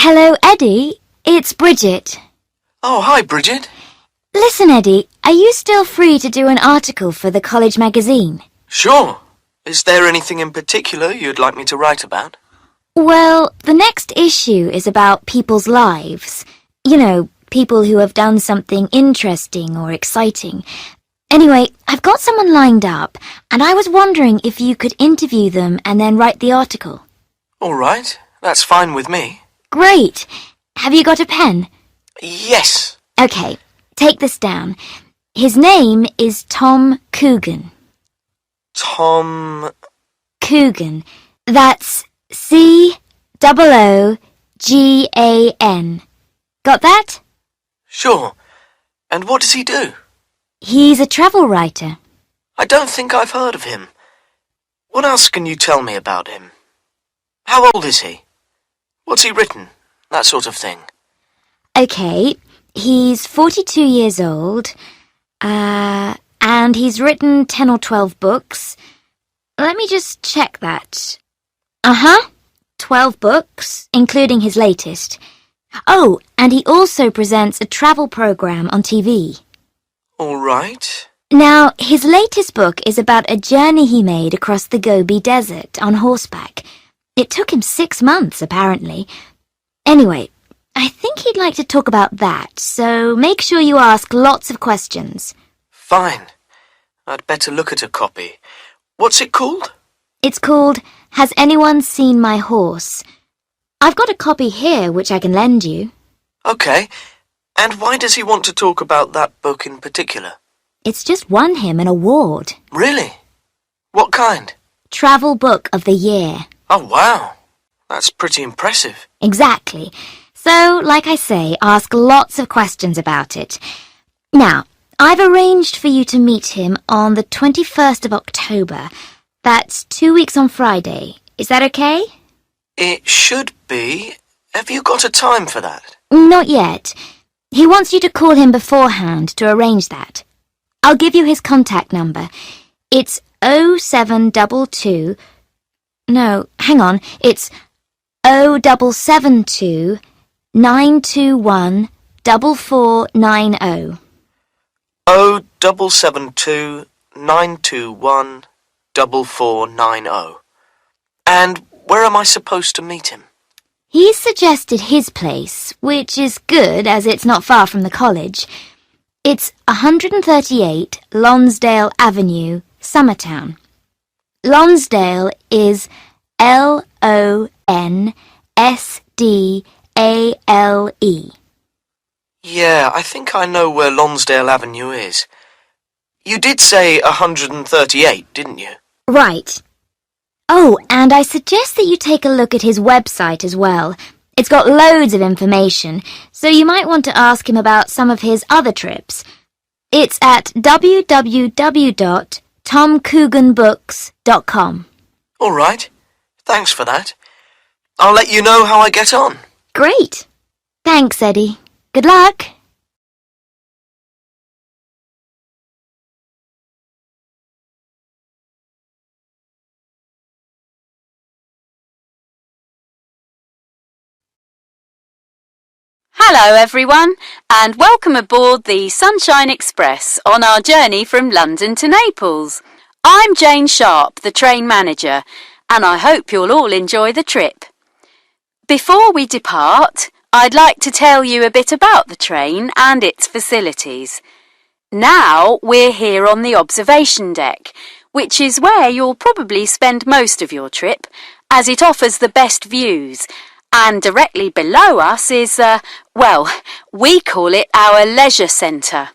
Hello, Eddie. It's Bridget. Oh, hi, Bridget. Listen, Eddie, are you still free to do an article for the college magazine? Sure. Is there anything in particular you'd like me to write about? Well, the next issue is about people's lives. You know, people who have done something interesting or exciting. Anyway, I've got someone lined up, and I was wondering if you could interview them and then write the article. All right. That's fine with me. Great. Have you got a pen? Yes. Okay, take this down. His name is Tom Coogan. Tom... Coogan. That's C-O-O-G-A-N. Got that? Sure. And what does he do? He's a travel writer. I don't think I've heard of him. What else can you tell me about him? How old is he? What's he written? That sort of thing. Okay, he's 42 years old, and he's written 10 or 12 books. Let me just check that. 12 books, including his latest. Oh, and he also presents a travel program on TV. All right. Now, his latest book is about a journey he made across the Gobi Desert on horseback. It took him 6 months, apparently. Anyway, I think he'd like to talk about that, so make sure you ask lots of questions. Fine. I'd better look at a copy. What's it called? It's called Has Anyone Seen My Horse? I've got a copy here which I can lend you. Okay. And why does he want to talk about that book in particular? It's just won him an award. Really? What kind? Travel Book of the Year. Oh, wow. That's pretty impressive. Exactly. So, like I say, ask lots of questions about it. Now, I've arranged for you to meet him on the 21st of October. That's 2 weeks on Friday. Is that okay? It should be. Have you got a time for that? Not yet. He wants you to call him beforehand to arrange that. I'll give you his contact number. It's 0722... No, hang on. It's 0772 921 4490. 0772 921 4490. And where am I supposed to meet him? He's suggested his place, which is good as it's not far from the college. It's 138 Lonsdale Avenue, Summertown. Lonsdale is Lonsdale. Yeah, I think I know where Lonsdale Avenue is. You did say 138, didn't you? Right. Oh, and I suggest that you take a look at his website as well. It's got loads of information, so you might want to ask him about some of his other trips. It's at www.tomcooganbooks.com. All right. Thanks for that. I'll let you know how I get on. Great. Thanks, Eddie. Good luck. Hello everyone, and welcome aboard the Sunshine Express on our journey from London to Naples. I'm Jane Sharp, the train manager, and I hope you'll all enjoy the trip. Before we depart, I'd like to tell you a bit about the train and its facilities. Now we're here on the observation deck, which is where you'll probably spend most of your trip, as it offers the best views. And directly below us is, we call it our leisure centre.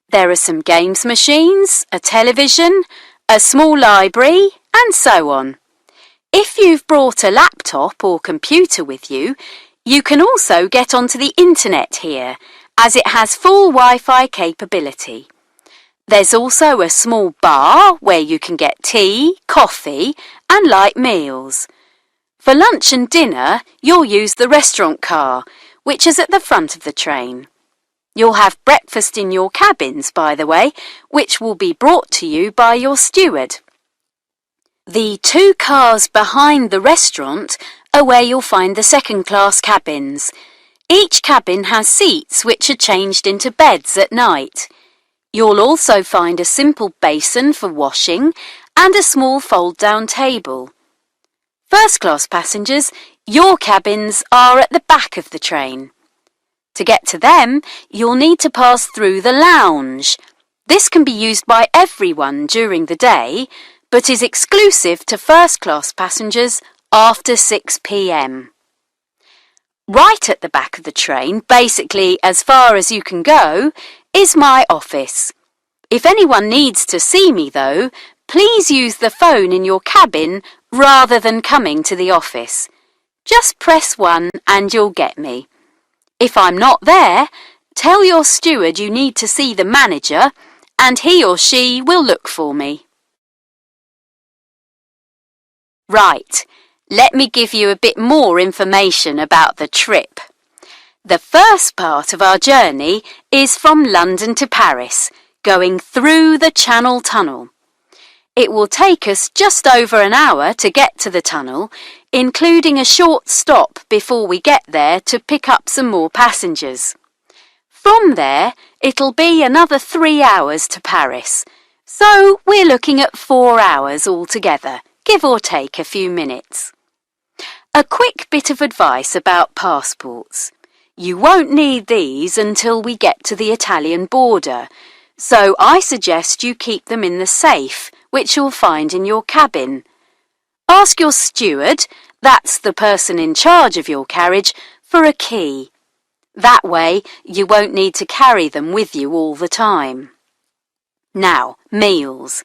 There are some games machines, a television, a small library, and so on. If you've brought a laptop or computer with you, you can also get onto the internet here, as it has full Wi-Fi capability. There's also a small bar where you can get tea, coffee, and light meals. For lunch and dinner, you'll use the restaurant car, which is at the front of the train. You'll have breakfast in your cabins, by the way, which will be brought to you by your steward. The 2 cars behind the restaurant are where you'll find the second-class cabins. Each cabin has seats which are changed into beds at night. You'll also find a simple basin for washing and a small fold-down table. First-class passengers, your cabins are at the back of the train. To get to them, you'll need to pass through the lounge. This can be used by everyone during the day, but is exclusive to first-class passengers after 6 p.m. Right at the back of the train, basically as far as you can go, is my office. If anyone needs to see me, though, please use the phone in your cabin rather than coming to the office. Just press 1 and you'll get me. If I'm not there, tell your steward you need to see the manager and he or she will look for me. Right, let me give you a bit more information about the trip. The first part of our journey is from London to Paris, going through the Channel Tunnel. It will take us just over an hour to get to the tunnel, including a short stop before we get there to pick up some more passengers. From there, it'll be another 3 hours to Paris, so we're looking at 4 hours altogether, give or take a few minutes. A quick bit of advice about passports. You won't need these until we get to the Italian border, so I suggest you keep them in the safe, which you'll find in your cabin. Ask your steward, that's the person in charge of your carriage, for a key. That way, you won't need to carry them with you all the time. Now, meals.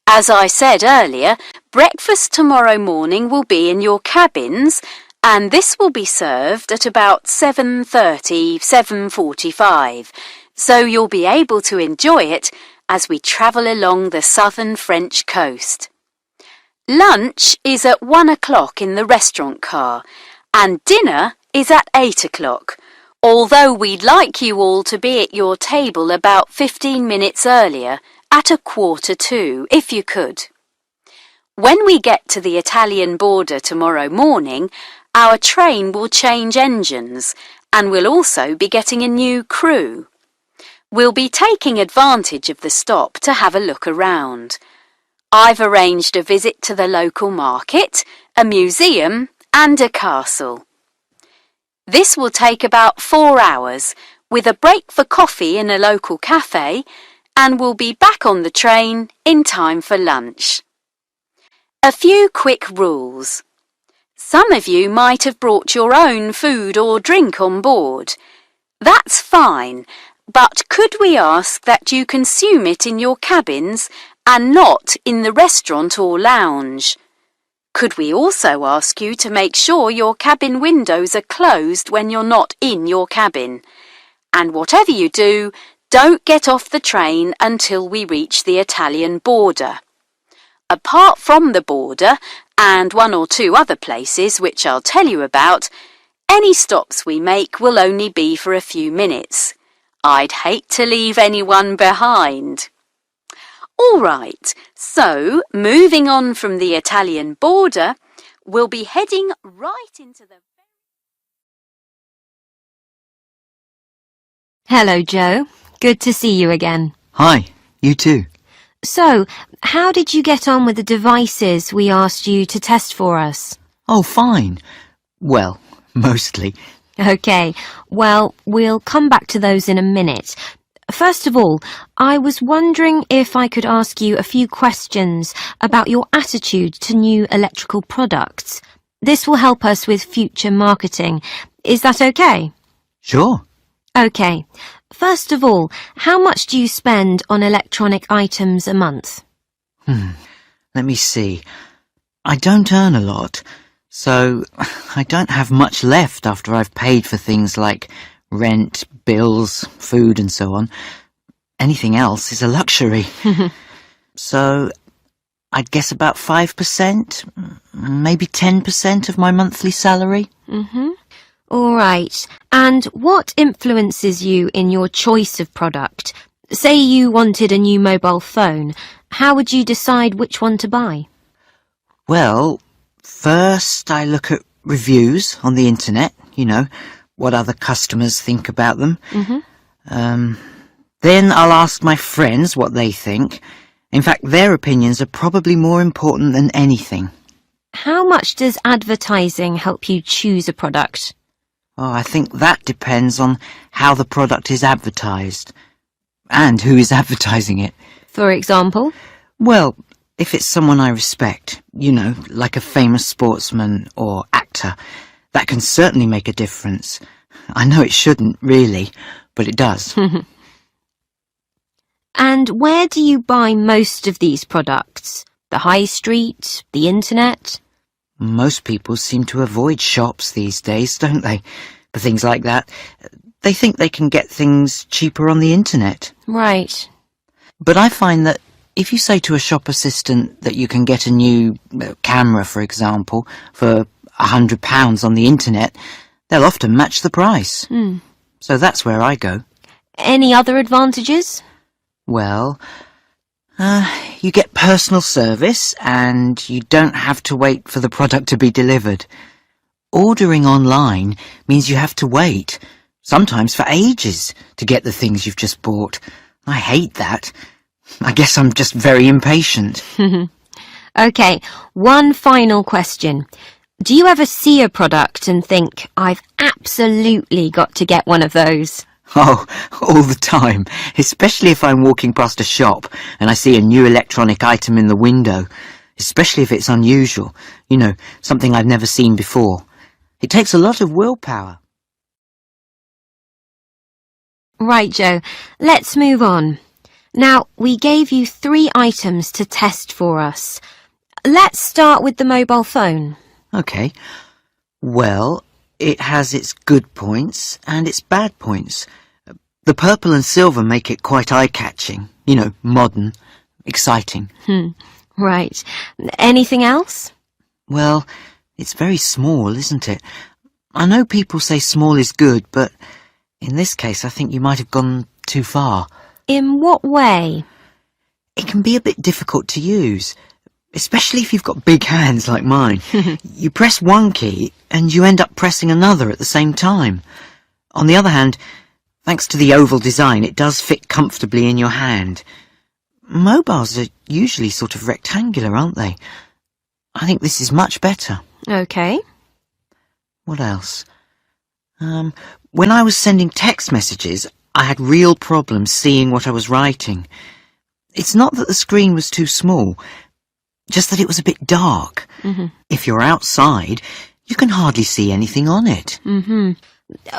As I said earlier, breakfast tomorrow morning will be in your cabins, and this will be served at about 7:30, 7:45, so you'll be able to enjoy it as we travel along the southern French coast. Lunch is at 1 o'clock in the restaurant car, and dinner is at 8 o'clock, although we'd like you all to be at your table about 15 minutes earlier, at 1:45, if you could. When we get to the Italian border tomorrow morning, our train will change engines, and we'll also be getting a new crew. We'll be taking advantage of the stop to have a look around. I've arranged a visit to the local market, a museum, and a castle. This will take about 4 hours, with a break for coffee in a local cafe, and we'll be back on the train in time for lunch. A few quick rules. Some of you might have brought your own food or drink on board. That's fine, but could we ask that you consume it in your cabins and not in the restaurant or lounge? Could we also ask you to make sure your cabin windows are closed when you're not in your cabin? And whatever you do, don't get off the train until we reach the Italian border. Apart from the border and 1 or 2 other places which I'll tell you about, any stops we make will only be for a few minutes. I'd hate to leave anyone behind. All right, so moving on from the Italian border, we'll be heading right into the... Hello, Joe. Good to see you again. Hi, you too. So, how did you get on with the devices we asked you to test for us? Oh, fine. Well, mostly. Okay, well, we'll come back to those in a minute. First of all, I was wondering if I could ask you a few questions about your attitude to new electrical products. This will help us with future marketing. Is that okay? Sure. Okay. First of all, how much do you spend on electronic items a month? Let me see. I don't earn a lot, so I don't have much left after I've paid for things like rent, bills, food and so on. Anything else is a luxury. So I'd guess about 5%, maybe 10% of my monthly salary. All right. And what influences you in your choice of product? Say you wanted a new mobile phone. How would you decide which one to buy? Well, first I look at reviews on the internet, you know, what other customers think about them. Then I'll ask my friends what they think. In fact, their opinions are probably more important than anything. How much does advertising help you choose a product? Oh, I think that depends on how the product is advertised and who is advertising it. For example? Well, if it's someone I respect, you know, like a famous sportsman or actor, that can certainly make a difference. I know it shouldn't, really, but it does. And where do you buy most of these products? The high street? The internet? Most people seem to avoid shops these days, don't they? For things like that. They think they can get things cheaper on the internet. Right. But I find that if you say to a shop assistant that you can get a new camera, for example, for £100 on the internet, they'll often match the price. So that's where I go. Any other advantages? Well, you get personal service and you don't have to wait for the product to be delivered. Ordering online means you have to wait, sometimes for ages, to get the things you've just bought. I hate that. I guess I'm just very impatient. OK, one final question. Do you ever see a product and think, I've absolutely got to get one of those? Oh, all the time, especially if I'm walking past a shop and I see a new electronic item in the window, especially if it's unusual, you know, something I've never seen before. It takes a lot of willpower. Right, Joe, let's move on. Now, we gave you 3 items to test for us. Let's start with the mobile phone. OK. Well, it has its good points and its bad points. The purple and silver make it quite eye-catching, you know, modern, exciting. Right. Anything else? Well, it's very small, isn't it? I know people say small is good, but in this case I think you might have gone too far. In what way? It can be a bit difficult to use, especially if you've got big hands like mine. You press one key and you end up pressing another at the same time. On the other hand, thanks to the oval design, it does fit comfortably in your hand. Mobiles are usually sort of rectangular, aren't they? I think this is much better. OK. What else? When I was sending text messages, I had real problems seeing what I was writing. It's not that the screen was too small, just that it was a bit dark. If you're outside, you can hardly see anything on it.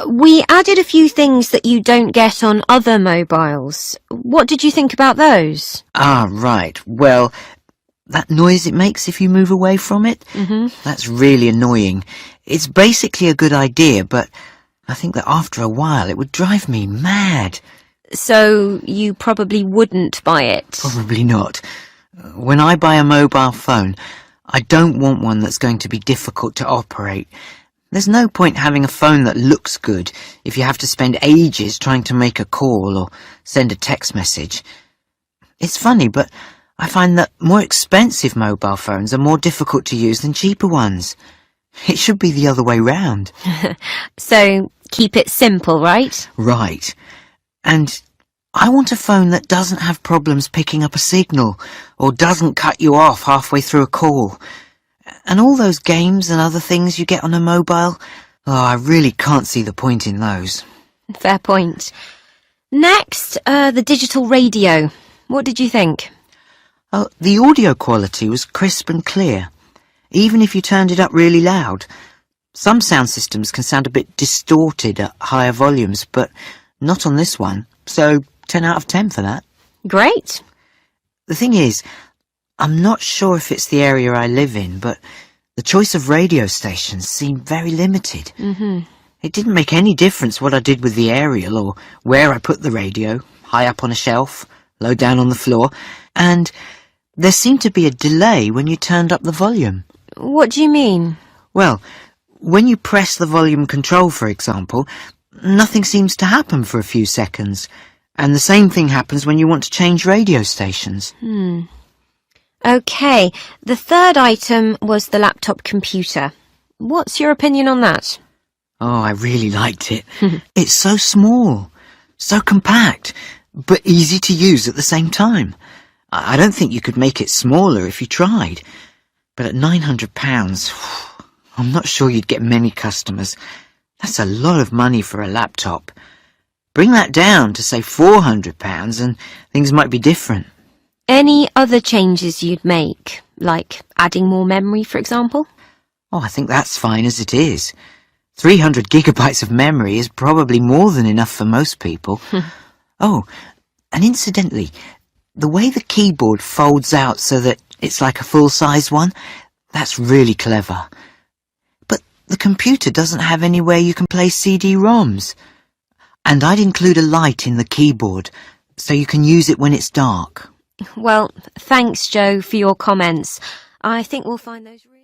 We added a few things that you don't get on other mobiles. What did you think about those? Ah, right. Well, that noise it makes if you move away from it, that's really annoying. It's basically a good idea, but I think that after a while it would drive me mad. So you probably wouldn't buy it? Probably not. When I buy a mobile phone, I don't want one that's going to be difficult to operate. There's no point having a phone that looks good if you have to spend ages trying to make a call or send a text message. It's funny, but I find that more expensive mobile phones are more difficult to use than cheaper ones. It should be the other way round. So keep it simple, right? Right. And I want a phone that doesn't have problems picking up a signal or doesn't cut you off halfway through a call. And all those games and other things you get on a mobile, I really can't see the point in those. Fair point. Next, the digital radio. What did you think? The audio quality was crisp and clear, even if you turned it up really loud. Some sound systems can sound a bit distorted at higher volumes, but not on this one, so 10 out of 10 for that. Great. The thing is, I'm not sure if it's the area I live in, but the choice of radio stations seemed very limited. It didn't make any difference what I did with the aerial or where I put the radio, high up on a shelf, low down on the floor, and there seemed to be a delay when you turned up the volume. What do you mean? Well, when you press the volume control, for example, nothing seems to happen for a few seconds. And the same thing happens when you want to change radio stations. OK, the third item was the laptop computer. What's your opinion on that? Oh, I really liked it. It's so small, so compact, but easy to use at the same time. I don't think you could make it smaller if you tried. But at £900, I'm not sure you'd get many customers. That's a lot of money for a laptop. Bring that down to, say, £400 and things might be different. Any other changes you'd make, like adding more memory, for example? Oh, I think that's fine as it is. 300 gigabytes of memory is probably more than enough for most people. Oh, and incidentally, the way the keyboard folds out so that it's like a full-size one, that's really clever. But the computer doesn't have anywhere you can play CD-ROMs. And I'd include a light in the keyboard so you can use it when it's dark. Well, thanks, Joe, for your comments. I think we'll find those really